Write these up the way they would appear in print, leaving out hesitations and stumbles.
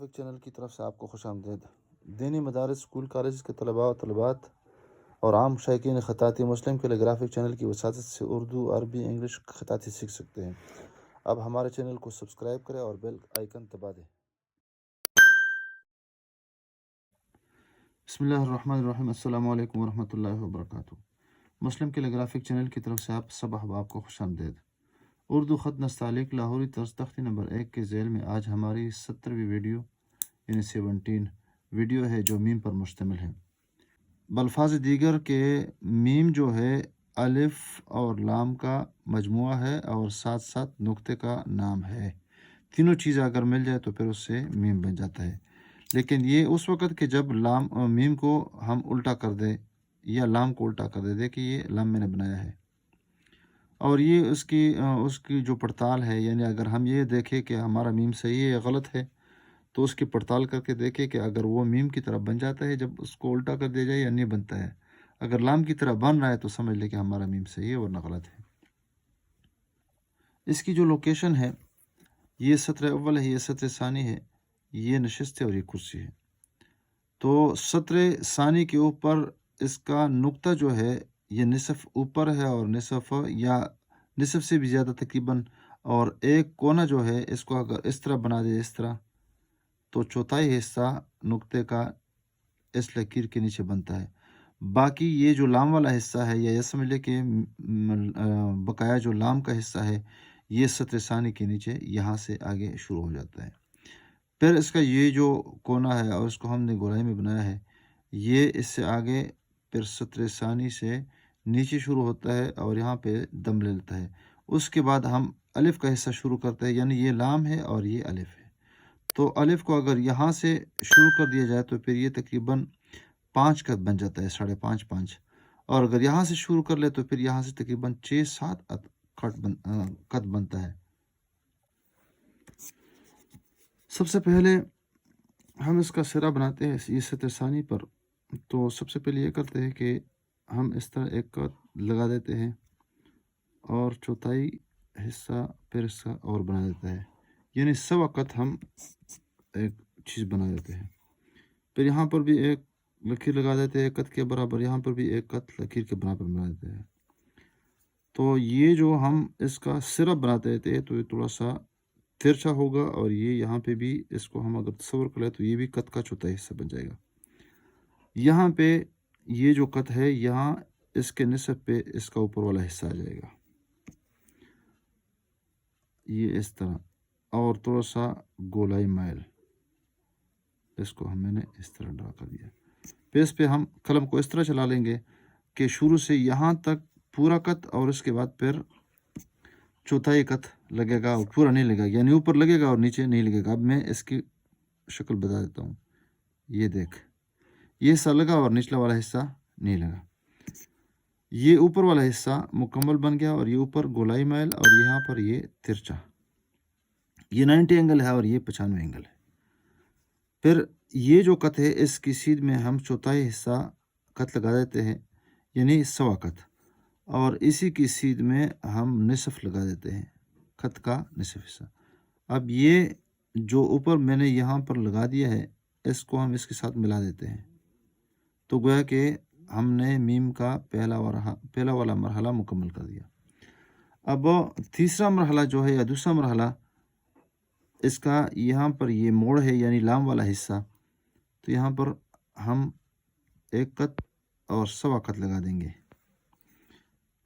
Graphic channel کی طرف سے آپ کو خوش آمدید۔ دینی مدارس، اسکول کالجز کے طلباء و طلبات اور عام شائقین خطاطی مسلم کے لیے گرافک چینل کی وساطت سے اردو، عربی، انگلش خطاطی سیکھ سکتے ہیں۔ اب ہمارے چینل کو سبسکرائب کریں اور بیل آئیکن دبا دیں۔ بسم اللہ الرحمن الرحیم۔ السلام علیکم ورحمۃ اللہ وبرکاتہ۔ مسلم کے لیے گرافک چینل کی طرف سے آپ سب احباب کو خوش آمدید۔ اردو خط نستعلیق لاہوری طرز تختی نمبر 1 کے ذیل میں آج ہماری 17ویں ویڈیو یعنی 17 ویڈیو ہے جو میم پر مشتمل ہے۔ بالفاظ دیگر کے میم جو ہے الف اور لام کا مجموعہ ہے اور ساتھ ساتھ نقطے کا نام ہے۔ تینوں چیزیں اگر مل جائے تو پھر اس سے میم بن جاتا ہے، لیکن یہ اس وقت کہ جب میم کو ہم الٹا کر دیں یا لام کو الٹا کر دے کہ یہ لام میں نے بنایا ہے، اور یہ اس کی جو پڑتال ہے، یعنی اگر ہم یہ دیکھیں کہ ہمارا میم صحیح ہے یا غلط ہے تو اس کی پڑتال کر کے دیکھیں کہ اگر وہ میم کی طرف بن جاتا ہے جب اس کو الٹا کر دیا جائے یا نہیں بنتا ہے۔ اگر لام کی طرف بن رہا ہے تو سمجھ لیں کہ ہمارا میم صحیح ہے ورنہ غلط ہے۔ اس کی جو لوکیشن ہے، یہ سطر اول ہے، یہ سطر ثانی ہے، یہ نشست ہے اور یہ کرسی ہے۔ تو سطر ثانی کے اوپر اس کا نقطہ جو ہے یہ نصف اوپر ہے اور نصف یا نصف سے بھی زیادہ تقریباً، اور ایک کونا جو ہے اس کو اگر اس طرح بنا دے اس طرح تو چوتھائی حصہ نقطے کا اس لکیر کے نیچے بنتا ہے۔ باقی یہ جو لام والا حصہ ہے یا یہ سمجھ لے کہ بقایا جو لام کا حصہ ہے یہ سطر ثانی کے نیچے یہاں سے آگے شروع ہو جاتا ہے۔ پھر اس کا یہ جو کونا ہے اور اس کو ہم نے گولائی میں بنایا ہے، یہ اس سے آگے پھر سطر ثانی سے نیچے شروع ہوتا ہے اور یہاں پہ دم لے لیتا ہے۔ اس کے بعد ہم الف کا حصہ شروع کرتے ہیں، یعنی یہ لام ہے اور یہ الف ہے۔ تو الف کو اگر یہاں سے شروع کر دیا جائے تو پھر یہ تقریباً 5 قط بن جاتا ہے، 5.5، اور اگر یہاں سے شروع کر لے تو پھر یہاں سے تقریباً 6-7 قط بنتا ہے۔ سب سے پہلے ہم اس کا سرا بناتے ہیں یہ سطر ثانی پر، تو سب سے پہلے یہ کرتے ہیں کہ ہم اس طرح ایک قط لگا دیتے ہیں اور چوتھائی حصہ پھر اس کا اور بنا دیتا ہے، یعنی 1.25 قط ہم ایک چیز بنا دیتے ہیں۔ پھر یہاں پر بھی ایک لکیر لگا دیتے ہیں ایک قط کے برابر، یہاں پر بھی ایک قط لکیر کے برابر بنا دیتے ہیں۔ تو یہ جو ہم اس کا سرا بناتے تھے تو یہ تھوڑا سا ترچھا ہوگا، اور یہ یہاں پہ بھی اس کو ہم اگر تصور کر لیں تو یہ بھی قط کا چوتھائی حصہ بن جائے گا۔ یہاں پہ یہ جو قط ہے یہاں اس کے نصف پہ اس کا اوپر والا حصہ آ جائے گا، یہ اس طرح، اور تھوڑا سا گولائی مائل اس کو میں نے اس طرح ڈرا کر دیا۔ پھر اس پہ ہم قلم کو اس طرح چلا لیں گے کہ شروع سے یہاں تک پورا قط، اور اس کے بعد پھر چوتھائی قط لگے گا اور پورا نہیں لگے گا، یعنی اوپر لگے گا اور نیچے نہیں لگے گا۔ اب میں اس کی شکل بتا دیتا ہوں۔ یہ دیکھ، یہ حصہ لگا اور نچلا والا حصہ نہیں لگا۔ یہ اوپر والا حصہ مکمل بن گیا اور یہ اوپر گولائی مائل اور یہاں پر یہ ترچا، یہ 90 اینگل ہے اور یہ 95 اینگل ہے۔ پھر یہ جو قط ہے اس کی سیدھ میں ہم چوتھائی حصہ قط لگا دیتے ہیں، یعنی 1.25 قط، اور اسی کی سیدھ میں ہم نصف لگا دیتے ہیں، خط کا نصف حصہ۔ اب یہ جو اوپر میں نے یہاں پر لگا دیا ہے اس کو ہم اس کے ساتھ ملا دیتے ہیں، تو گویا کہ ہم نے میم کا پہلا والا مرحلہ مکمل کر دیا۔ اب تیسرا مرحلہ جو ہے یا دوسرا مرحلہ، اس کا یہاں پر یہ موڑ ہے یعنی لام والا حصہ، تو یہاں پر ہم ایک قط اور 1.25 قط لگا دیں گے۔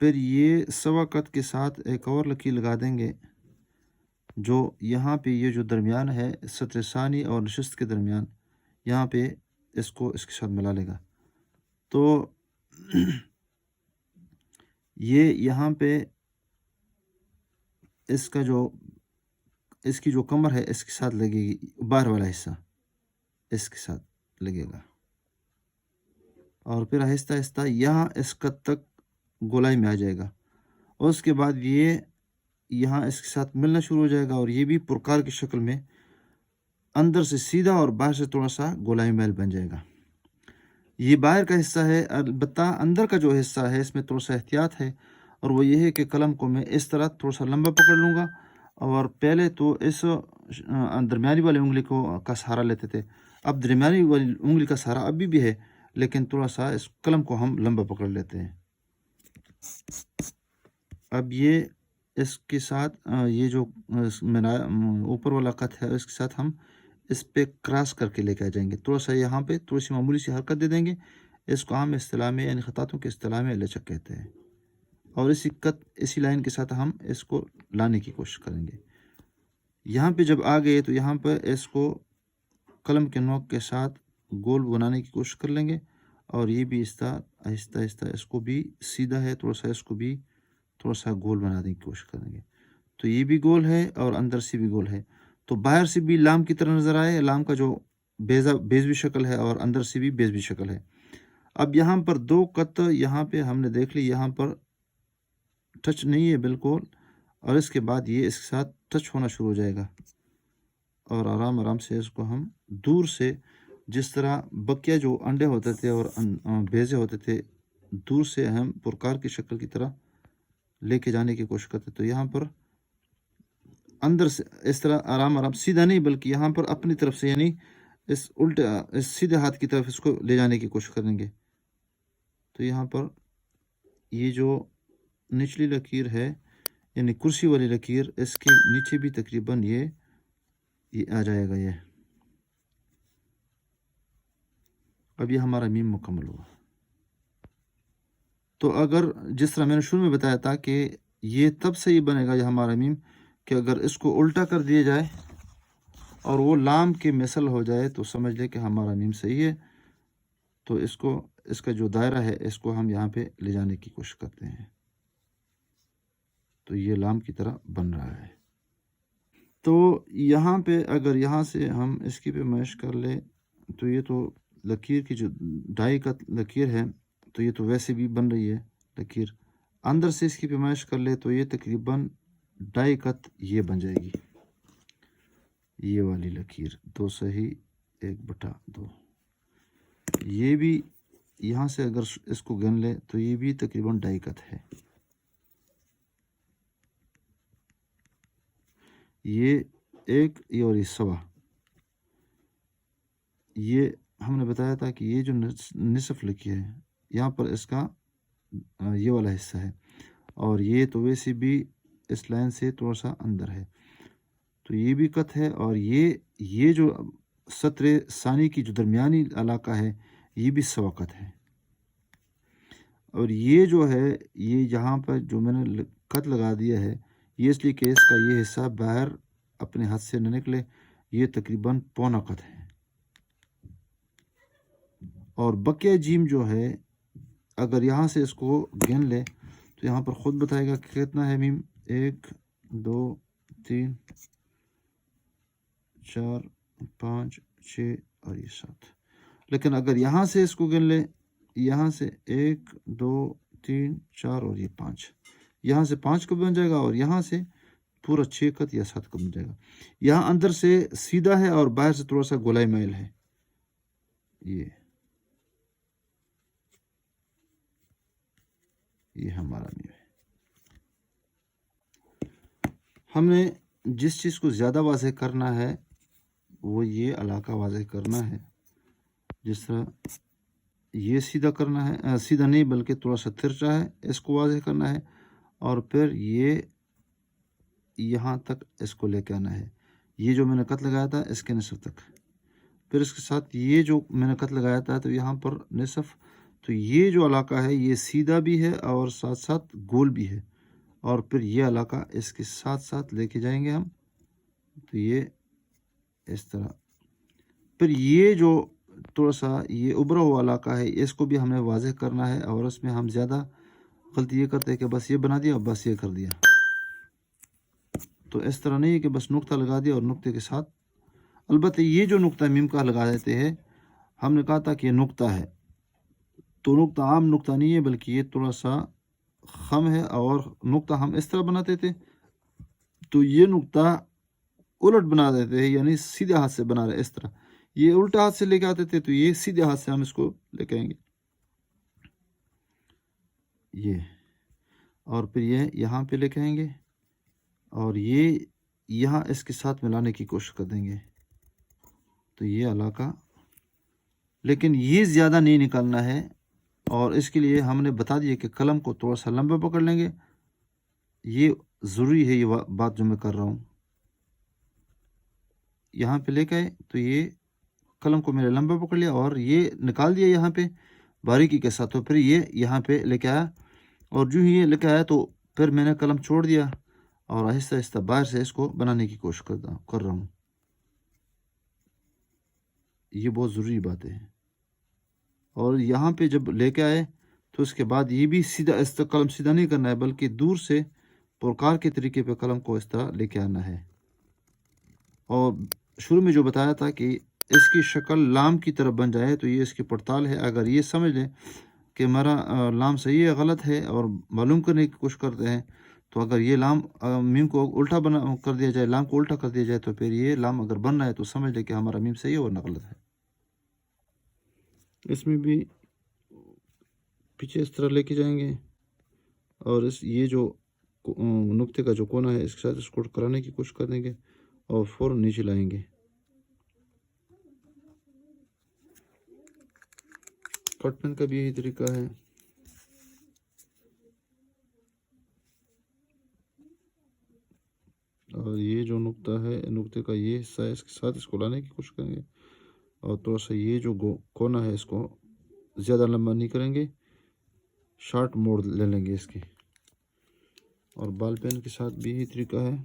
پھر یہ 1.25 قط کے ساتھ ایک اور لکیر لگا دیں گے جو یہاں پہ یہ جو درمیان ہے سطر ثانی اور نشست کے درمیان، یہاں پہ اس کو اس کے ساتھ ملا لے گا۔ تو یہ یہاں پہ اس کی جو کمر ہے اس کے ساتھ لگے گی، باہر والا حصہ اس کے ساتھ لگے گا، اور پھر آہستہ آہستہ یہاں اس قط تک گولائی میں آ جائے گا، اور اس کے بعد یہ یہاں اس کے ساتھ ملنا شروع ہو جائے گا، اور یہ بھی پرکار کی شکل میں اندر سے سیدھا اور باہر سے تھوڑا سا گولائی میل بن جائے گا۔ یہ باہر کا حصہ ہے، البتہ اندر کا جو حصہ ہے اس میں تھوڑا سا احتیاط ہے، اور وہ یہ ہے کہ قلم کو میں اس طرح تھوڑا سا لمبا پکڑ لوں گا اور پہلے تو اس درمیانی والی انگلی کا سہارا لیتے تھے، اب درمیانی والی انگلی کا سہارا ابھی بھی ہے، لیکن تھوڑا سا اس قلم کو ہم لمبا پکڑ لیتے ہیں۔ اب یہ اس کے ساتھ یہ جو اوپر والا خط ہے اس کے ساتھ ہم اس پہ کراس کر کے لے کے آ جائیں گے، تھوڑا سا یہاں پہ تھوڑی سی معمولی سی حرکت دے دیں گے، اس کو ہم اصطلاح میں یعنی خطاطوں کے اصطلاح میں لچک کہتے ہیں، اور اسی لائن کے ساتھ ہم اس کو لانے کی کوشش کریں گے۔ یہاں پہ جب آ گئے تو یہاں پہ اس کو قلم کے نوک کے ساتھ گول بنانے کی کوشش کر لیں گے، اور یہ بھی آہستہ آہستہ اس کو بھی سیدھا ہے، تھوڑا سا اس کو بھی تھوڑا سا گول بنانے کی کوشش کریں گے، تو یہ بھی گول ہے اور اندر سے بھی گول ہے، تو باہر سے بھی لام کی طرح نظر آئے، لام کا جو بیزوی شکل ہے اور اندر سے بھی بیزوی شکل ہے۔ اب یہاں پر دو خط یہاں پہ ہم نے دیکھ لی، یہاں پر ٹچ نہیں ہے بالکل، اور اس کے بعد یہ اس کے ساتھ ٹچ ہونا شروع ہو جائے گا، اور آرام آرام سے اس کو ہم دور سے، جس طرح بکیا جو انڈے ہوتے تھے اور بیزے ہوتے تھے، دور سے ہم پرکار کی شکل کی طرح لے کے جانے کی کوشش کرتے، تو یہاں پر اندر سے اس طرح آرام آرام، سیدھا نہیں بلکہ یہاں پر اپنی طرف سے، یعنی اس سیدھے ہاتھ کی طرف اس کو لے جانے کی کوشش کریں گے، تو یہاں پر یہ جو نچلی لکیر ہے یعنی کرسی والی لکیر، اس کے نیچے بھی تقریباً یہ آ جائے گا یہ۔ اب یہ ہمارا میم مکمل ہوا۔ تو اگر جس طرح میں نے شروع میں بتایا تھا کہ یہ تب سے ہی بنے گا یہ ہمارا میم کہ اگر اس کو الٹا کر دیا جائے اور وہ لام کے مثل ہو جائے تو سمجھ لے کہ ہمارا میم صحیح ہے، تو اس کا جو دائرہ ہے اس کو ہم یہاں پہ لے جانے کی کوشش کرتے ہیں، تو یہ لام کی طرح بن رہا ہے۔ تو یہاں پہ اگر یہاں سے ہم اس کی پیمائش کر لیں تو یہ تو لکیر کی جو ڈائی کا لکیر ہے، تو یہ تو ویسے بھی بن رہی ہے لکیر، اندر سے اس کی پیمائش کر لے تو یہ تقریباً ڈائی کت یہ بن جائے گی، یہ والی لکیر 2/1/2، یہ بھی یہاں سے اگر اس کو گن لے تو یہ بھی تقریباً ڈائی کت ہے، یہ 1 اور یہ 1.25، یہ ہم نے بتایا تھا کہ یہ جو نصف لکیر ہے یہاں پر اس کا یہ والا حصہ ہے، اور یہ تو ویسے بھی اس لائن سے تھوڑا سا اندر ہے، تو یہ بھی کت ہے، اور یہ جو سطر ثانی کی جو درمیانی علاقہ ہے یہ بھی سوا کت ہے، اور یہ جو ہے یہ یہاں پر جو میں نے کت لگا دیا ہے یہ اس لیے کہ اس کا یہ حصہ باہر اپنے ہاتھ سے نہ نکلے، یہ تقریباً پونا کت ہے، اور بکیا جیم جو ہے اگر یہاں سے اس کو گن لے تو یہاں پر خود بتائے گا کہ کتنا ہے میم، 1 2 3 4 5 6 اور یہ 7، لیکن اگر یہاں سے اس کو گن لے، یہاں سے 1 2 3 4 اور یہ 5، یہاں سے 5 کا بن جائے گا، اور یہاں سے پورا 6 کت یا 7 کا بن جائے گا، یہاں اندر سے سیدھا ہے اور باہر سے تھوڑا سا گولائی میل ہے، یہ ہمارا میم ہے۔ ہم نے جس چیز کو زیادہ واضح کرنا ہے وہ یہ علاقہ واضح کرنا ہے، جس طرح یہ سیدھا کرنا ہے، سیدھا نہیں بلکہ تھوڑا سا ترچا ہے، اس کو واضح کرنا ہے، اور پھر یہ یہاں تک اس کو لے کے آنا ہے، یہ جو میں نے کت لگایا تھا اس کے نصف تک، پھر اس کے ساتھ یہ جو میں نے کت لگایا تھا تو یہاں پر نصف، تو یہ جو علاقہ ہے یہ سیدھا بھی ہے اور ساتھ ساتھ گول بھی ہے، اور پھر یہ علاقہ اس کے ساتھ ساتھ لے کے جائیں گے ہم، تو یہ اس طرح، پھر یہ جو تھوڑا سا یہ ابھرا ہوا علاقہ ہے اس کو بھی ہم نے واضح کرنا ہے، اور اس میں ہم زیادہ غلطی یہ کرتے ہیں کہ بس یہ بنا دیا اور بس یہ کر دیا، تو اس طرح نہیں ہے کہ بس نقطہ لگا دیا اور نقطے کے ساتھ، البتہ یہ جو نقطہ میم کا لگا دیتے ہیں، ہم نے کہا تھا کہ یہ نقطہ ہے، تو نقطہ عام نقطہ نہیں ہے بلکہ یہ تھوڑا سا خم ہے، اور نقطہ ہم اس طرح بناتے تھے، تو یہ نقطہ الٹ بنا دیتے ہیں، یعنی سیدھے ہاتھ سے بنا رہے اس طرح، یہ الٹا ہاتھ سے لے کے آتے تھے تو یہ سیدھے ہاتھ سے ہم اس کو لے کے آئیں گے، یہ، اور پھر یہ یہاں پہ لے کے آئیں گے، اور یہ یہاں اس کے ساتھ ملانے کی کوشش کر دیں گے تو یہ علاقہ، لیکن یہ زیادہ نہیں نکالنا ہے، اور اس کے لیے ہم نے بتا دیا کہ قلم کو تھوڑا سا لمبا پکڑ لیں گے. یہ ضروری ہے، یہ بات جو میں کر رہا ہوں. یہاں پہ لے کے آئے تو یہ قلم کو میں نے لمبا پکڑ لیا اور یہ نکال دیا یہاں پہ باریکی کے ساتھ. تو پھر یہ یہاں پہ لے کے آیا، اور جو ہی یہ لے کے آیا تو پھر میں نے قلم چھوڑ دیا اور آہستہ آہستہ باہر سے اس کو بنانے کی کوشش کر رہا ہوں. یہ بہت ضروری بات ہے. اور یہاں پہ جب لے کے آئے تو اس کے بعد یہ بھی سیدھا اس طرح قلم سیدھا نہیں کرنا ہے، بلکہ دور سے پرکار کے طریقے پہ قلم کو اس طرح لے کے آنا ہے. اور شروع میں جو بتایا تھا کہ اس کی شکل لام کی طرف بن جائے تو یہ اس کی پڑتال ہے. اگر یہ سمجھ لیں کہ ہمارا لام صحیح ہے غلط ہے اور معلوم کرنے کی کوشش کرتے ہیں، تو اگر یہ لام میم کو الٹا کر دیا جائے، لام کو الٹا کر دیا جائے، تو پھر یہ لام اگر بن رہا ہے تو سمجھ لیں کہ ہمارا میم صحیح ہے اور نہ غلط ہے. اس میں بھی پیچھے اس طرح لے کے جائیں گے اور یہ جو نقطے کا جو کونا ہے اس کے ساتھ اس کو کرانے کی کوشش کر دیں گے اور فوراً نیچے لائیں گے. کٹ پین کا بھی یہی طریقہ ہے. اور یہ جو نقطہ ہے، نقطے کا یہ حصہ ہے، اس کے ساتھ اس کو لانے کی کوشش کریں گے اور تھوڑا سا یہ جو کونا ہے اس کو زیادہ لمبا نہیں کریں گے، شارٹ موڑ لے لیں گے اس کی. اور بال پین کے ساتھ بھی یہی طریقہ ہے.